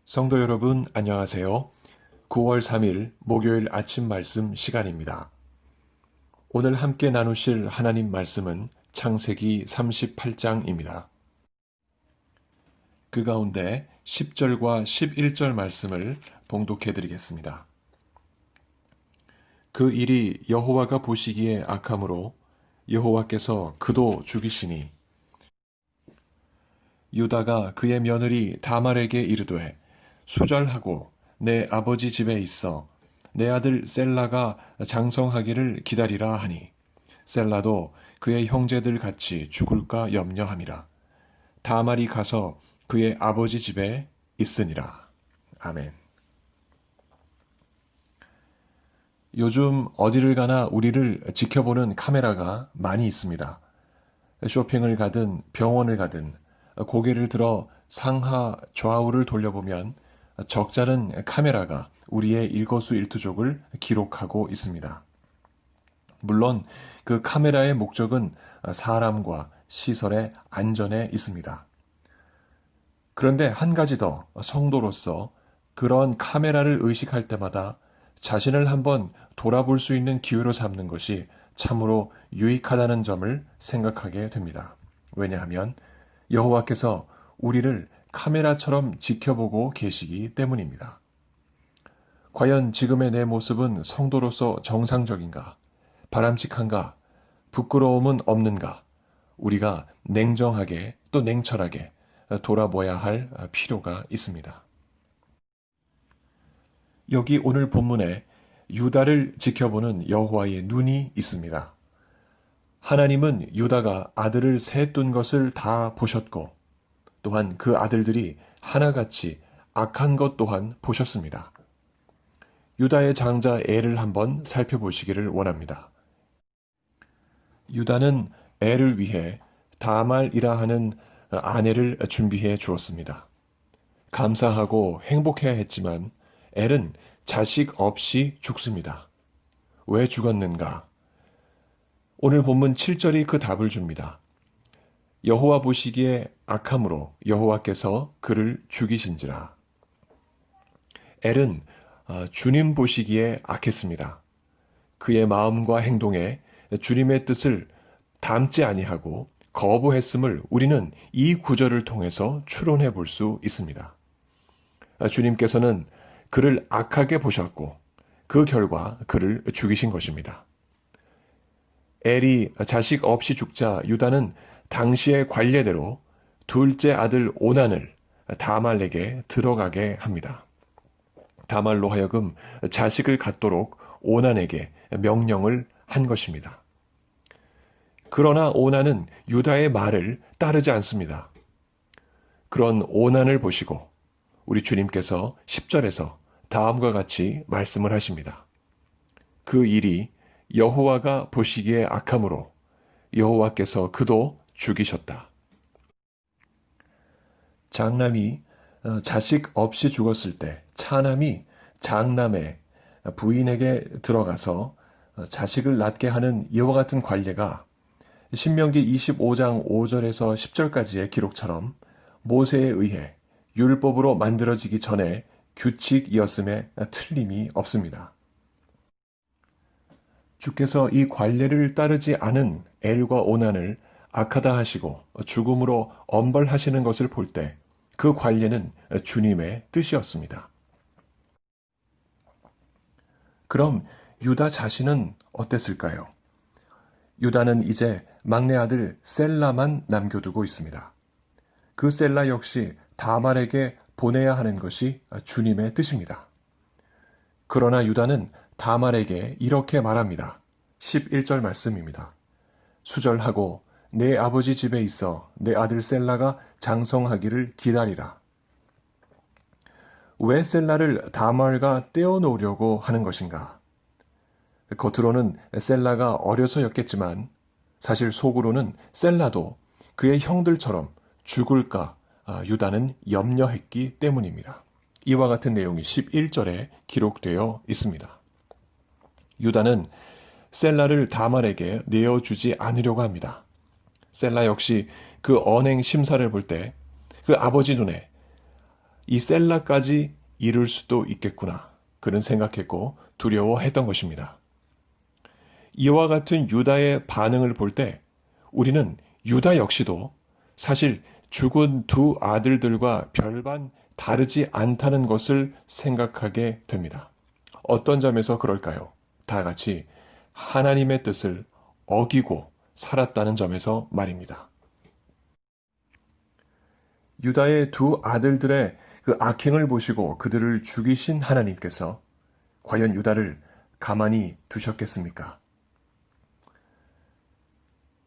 성도 여러분, 안녕하세요. 9월 3일 목요일 아침 말씀 시간입니다. 오늘 함께 나누실 하나님 말씀은 창세기 38장입니다. 그 가운데 10절과 11절 말씀을 봉독해 드리겠습니다. 그 일이 여호와가 보시기에 악함으로 여호와께서 그도 죽이시니 유다가 그의 며느리 다말에게 이르되 수절하고 내 아버지 집에 있어 내 아들 셀라가 장성하기를 기다리라 하니 셀라도 그의 형제들 같이 죽을까 염려함이라. 다말이 가서 그의 아버지 집에 있으니라. 아멘. 요즘 어디를 가나 우리를 지켜보는 카메라가 많이 있습니다. 쇼핑을 가든 병원을 가든 고개를 들어 상하 좌우를 돌려보면 적잖은 카메라가 우리의 일거수일투족을 기록하고 있습니다. 물론 그 카메라의 목적은 사람과 시설의 안전에 있습니다. 그런데 한 가지 더, 성도로서 그런 카메라를 의식할 때마다 자신을 한번 돌아볼 수 있는 기회로 삼는 것이 참으로 유익하다는 점을 생각하게 됩니다. 왜냐하면 여호와께서 우리를 카메라처럼 지켜보고 계시기 때문입니다. 과연 지금의 내 모습은 성도로서 정상적인가? 바람직한가? 부끄러움은 없는가? 우리가 냉정하게 또 냉철하게 돌아보아야 할 필요가 있습니다. 여기 오늘 본문에 유다를 지켜보는 여호와의 눈이 있습니다. 하나님은 유다가 아들을 셋 둔 것을 다 보셨고 또한 그 아들들이 하나같이 악한 것 또한 보셨습니다. 유다의 장자 엘을 한번 살펴보시기를 원합니다. 유다는 엘을 위해 다말이라 하는 아내를 준비해 주었습니다. 감사하고 행복해야 했지만 엘은 자식 없이 죽습니다. 왜 죽었는가? 오늘 본문 7절이 그 답을 줍니다. 여호와 보시기에 악함으로 여호와께서 그를 죽이신지라. 엘은 주님 보시기에 악했습니다. 그의 마음과 행동에 주님의 뜻을 담지 아니하고 거부했음을 우리는 이 구절을 통해서 추론해 볼 수 있습니다. 주님께서는 그를 악하게 보셨고 그 결과 그를 죽이신 것입니다. 엘이 자식 없이 죽자 유다는 당시의 관례대로 둘째 아들 오난을 다말에게 들어가게 합니다. 다말로 하여금 자식을 갖도록 오난에게 명령을 한 것입니다. 그러나 오난은 유다의 말을 따르지 않습니다. 그런 오난을 보시고 우리 주님께서 10절에서 다음과 같이 말씀을 하십니다. 그 일이 여호와가 보시기에 악함으로 여호와께서 그도 죽이셨다. 장남이 자식 없이 죽었을 때 차남이 장남의 부인에게 들어가서 자식을 낳게 하는 이와 같은 관례가 신명기 25장 5절에서 10절까지의 기록처럼 모세에 의해 율법으로 만들어지기 전에 규칙이었음에 틀림이 없습니다. 주께서 이 관례를 따르지 않은 엘과 오난을 악하다 하시고 죽음으로 엄벌하시는 것을 볼 때 그 관례는 주님의 뜻이었습니다. 그럼 유다 자신은 어땠을까요? 유다는 이제 막내 아들 셀라만 남겨두고 있습니다. 그 셀라 역시 다말에게 보내야 하는 것이 주님의 뜻입니다. 그러나 유다는 다말에게 이렇게 말합니다. 11절 말씀입니다. 수절하고 내 아버지 집에 있어 내 아들 셀라가 장성하기를 기다리라. 왜 셀라를 다말과 떼어놓으려고 하는 것인가? 겉으로는 셀라가 어려서였겠지만 사실 속으로는 셀라도 그의 형들처럼 죽을까 유다는 염려했기 때문입니다. 이와 같은 내용이 11절에 기록되어 있습니다. 유다는 셀라를 다말에게 내어주지 않으려고 합니다. 셀라 역시 그 언행 심사를 볼 때 그 아버지 눈에 이 셀라까지 이룰 수도 있겠구나. 그는 생각했고 두려워했던 것입니다. 이와 같은 유다의 반응을 볼 때 우리는 유다 역시도 사실 죽은 두 아들들과 별반 다르지 않다는 것을 생각하게 됩니다. 어떤 점에서 그럴까요? 다 같이 하나님의 뜻을 어기고 살았다는 점에서 말입니다. 유다의 두 아들들의 그 악행을 보시고 그들을 죽이신 하나님께서 과연 유다를 가만히 두셨겠습니까?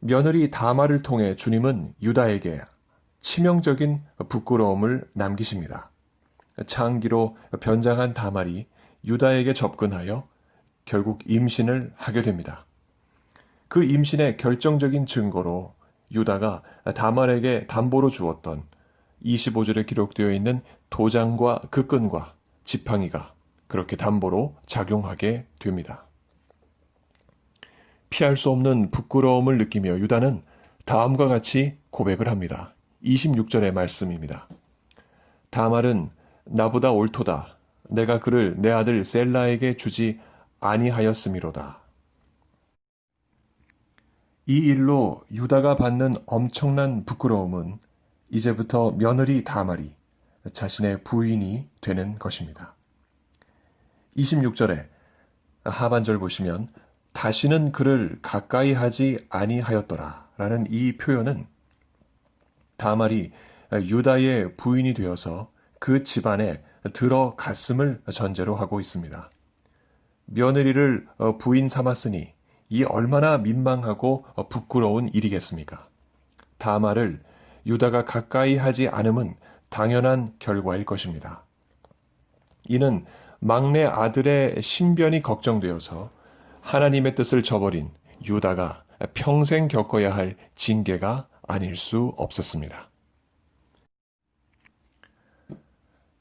며느리 다말을 통해 주님은 유다에게 치명적인 부끄러움을 남기십니다. 창기로 변장한 다말이 유다에게 접근하여 결국 임신을 하게 됩니다. 그 임신의 결정적인 증거로 유다가 다말에게 담보로 주었던 25절에 기록되어 있는 도장과 그 끈과 지팡이가 그렇게 담보로 작용하게 됩니다. 피할 수 없는 부끄러움을 느끼며 유다는 다음과 같이 고백을 합니다. 26절의 말씀입니다. 다말은 나보다 옳도다. 내가 그를 내 아들 셀라에게 주지 아니하였음이로다. 이 일로 유다가 받는 엄청난 부끄러움은 이제부터 며느리 다말이 자신의 부인이 되는 것입니다. 26절에 하반절 보시면 다시는 그를 가까이 하지 아니하였더라 라는 이 표현은 다말이 유다의 부인이 되어서 그 집안에 들어갔음을 전제로 하고 있습니다. 며느리를 부인 삼았으니 이 얼마나 민망하고 부끄러운 일이겠습니까? 다말을 유다가 가까이 하지 않음은 당연한 결과일 것입니다. 이는 막내 아들의 신변이 걱정되어서 하나님의 뜻을 저버린 유다가 평생 겪어야 할 징계가 아닐 수 없었습니다.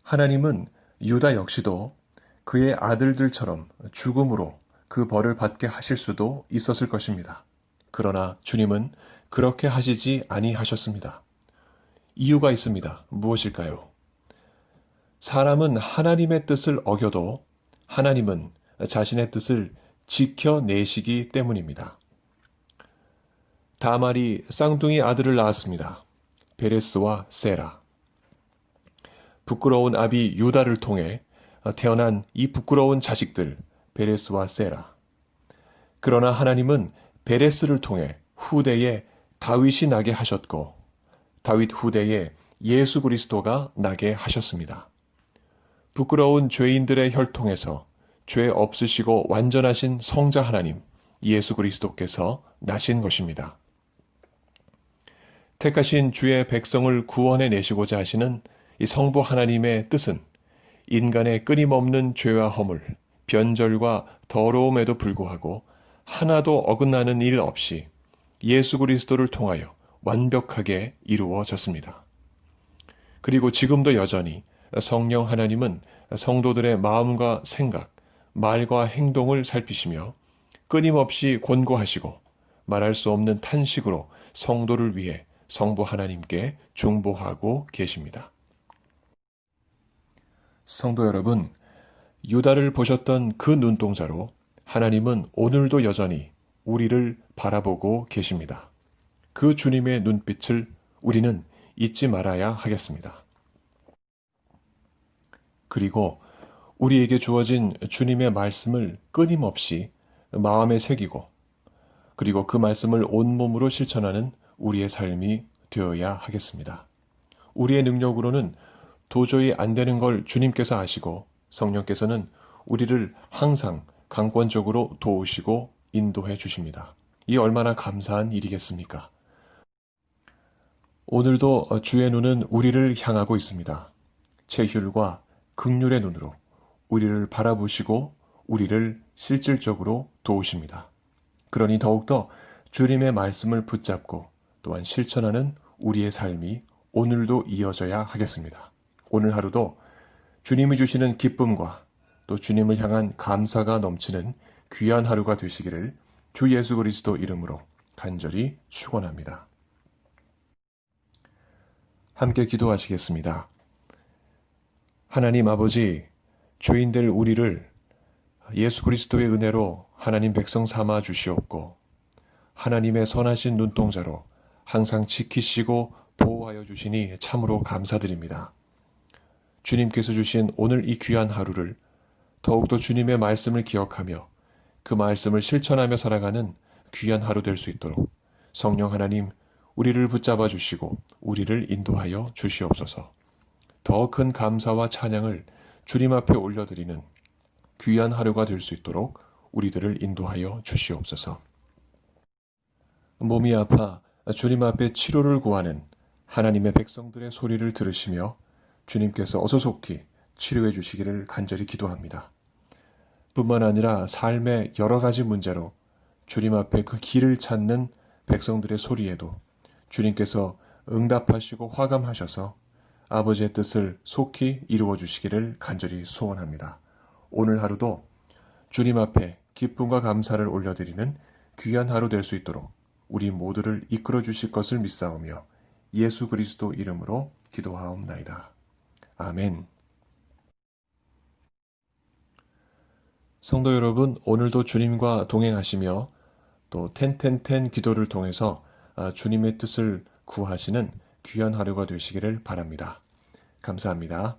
하나님은 유다 역시도 그의 아들들처럼 죽음으로 그 벌을 받게 하실 수도 있었을 것입니다. 그러나 주님은 그렇게 하시지 아니하셨습니다. 이유가 있습니다. 무엇일까요? 사람은 하나님의 뜻을 어겨도 하나님은 자신의 뜻을 지켜내시기 때문입니다. 다말이 쌍둥이 아들을 낳았습니다. 베레스와 세라. 부끄러운 아비 유다를 통해 태어난 이 부끄러운 자식들 베레스와 세라. 그러나 하나님은 베레스를 통해 후대에 다윗이 나게 하셨고 다윗 후대에 예수 그리스도가 나게 하셨습니다. 부끄러운 죄인들의 혈통에서 죄 없으시고 완전하신 성자 하나님 예수 그리스도께서 나신 것입니다. 택하신 주의 백성을 구원해 내시고자 하시는 이 성부 하나님의 뜻은 인간의 끊임없는 죄와 허물, 변절과 더러움에도 불구하고 하나도 어긋나는 일 없이 예수 그리스도를 통하여 완벽하게 이루어졌습니다. 그리고 지금도 여전히 성령 하나님은 성도들의 마음과 생각, 말과 행동을 살피시며 끊임없이 권고하시고 말할 수 없는 탄식으로 성도를 위해 성부 하나님께 중보하고 계십니다. 성도 여러분, 유다를 보셨던 그 눈동자로 하나님은 오늘도 여전히 우리를 바라보고 계십니다. 그 주님의 눈빛을 우리는 잊지 말아야 하겠습니다. 그리고 우리에게 주어진 주님의 말씀을 끊임없이 마음에 새기고 그리고 그 말씀을 온몸으로 실천하는 우리의 삶이 되어야 하겠습니다. 우리의 능력으로는 도저히 안 되는 걸 주님께서 아시고 성령께서는 우리를 항상 강권적으로 도우시고 인도해 주십니다. 이 얼마나 감사한 일이겠습니까? 오늘도 주의 눈은 우리를 향하고 있습니다. 채휼과 긍휼의 눈으로 우리를 바라보시고 우리를 실질적으로 도우십니다. 그러니 더욱더 주님의 말씀을 붙잡고 또한 실천하는 우리의 삶이 오늘도 이어져야 하겠습니다. 오늘 하루도 주님이 주시는 기쁨과 또 주님을 향한 감사가 넘치는 귀한 하루가 되시기를 주 예수 그리스도 이름으로 간절히 축원합니다. 함께 기도하시겠습니다. 하나님 아버지, 죄인될 우리를 예수 그리스도의 은혜로 하나님 백성 삼아 주시옵고 하나님의 선하신 눈동자로 항상 지키시고 보호하여 주시니 참으로 감사드립니다. 주님께서 주신 오늘 이 귀한 하루를 더욱더 주님의 말씀을 기억하며 그 말씀을 실천하며 살아가는 귀한 하루 될 수 있도록 성령 하나님 우리를 붙잡아 주시고 우리를 인도하여 주시옵소서. 더 큰 감사와 찬양을 주님 앞에 올려드리는 귀한 하루가 될 수 있도록 우리들을 인도하여 주시옵소서. 몸이 아파 주님 앞에 치료를 구하는 하나님의 백성들의 소리를 들으시며 주님께서 어서 속히 치료해 주시기를 간절히 기도합니다. 뿐만 아니라 삶의 여러 가지 문제로 주님 앞에 그 길을 찾는 백성들의 소리에도 주님께서 응답하시고 화감하셔서 아버지의 뜻을 속히 이루어 주시기를 간절히 소원합니다. 오늘 하루도 주님 앞에 기쁨과 감사를 올려드리는 귀한 하루 될 수 있도록 우리 모두를 이끌어 주실 것을 믿사오며 예수 그리스도 이름으로 기도하옵나이다. 아멘. 성도 여러분, 오늘도 주님과 동행하시며 또 텐텐텐 기도를 통해서 주님의 뜻을 구하시는 귀한 하루가 되시기를 바랍니다. 감사합니다.